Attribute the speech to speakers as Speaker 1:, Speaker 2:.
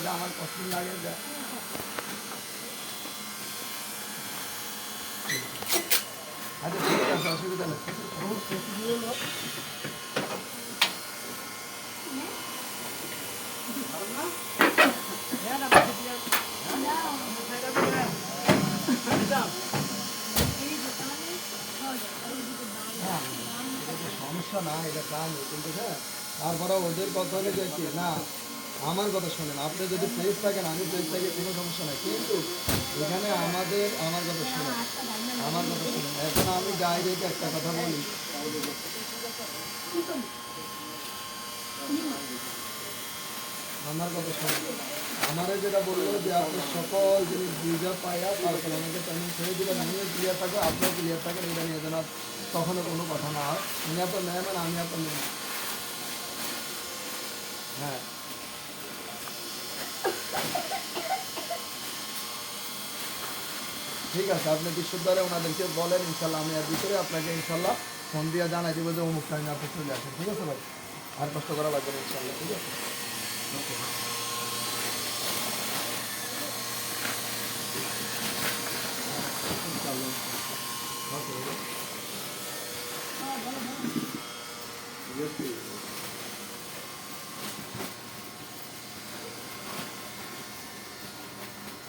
Speaker 1: যেটা আমার পছন্দ লাগে যা আচ্ছা ঠিক আছে অসুবিধা নেই সমস্যা না এটা কাজ কিন্তু হ্যাঁ তারপরে ওদের কথা হলে যে কি না আমার কথা শোনেন আপনি যদি ফ্রেশ থাকেন আমি ফ্রেশ থাকি কোনো সমস্যা নাই কিন্তু এখানে আমার কথা শুনেন আমার কথা শুনেন এখন আমি ডাইরেক্ট একটা কথা বলি আমার কথা শুনুন আমারে যেটা বললো যে আপনি সকল জিনিস বুঝা পাইয়া তারপর আমাকে পেমেন্ট ছেড়ে দিবেন আমিও ক্লিয়ার থাকবো আপনিও ক্লিয়ার থাকেন এটা নিয়ে যেন তখনও কোনো কথা না হয় উনি আপনার নেবেন আমি আপনার নেব হ্যাঁ ঠিক আছে আপনি বিশ্ববিদ্যালয়ে ওনাদেরকে বলেন ইনশাল্লাহ আমি এর ভিতরে আপনাকে ইনশাল্লাহ ফোন দিয়ে জানাই দেবো যে অমুক টাইমে আপনি চলে আসেন ঠিক আছে ভাই আর কষ্ট করা লাগবে না ইনশাল্লাহ ঠিক আছে ওকে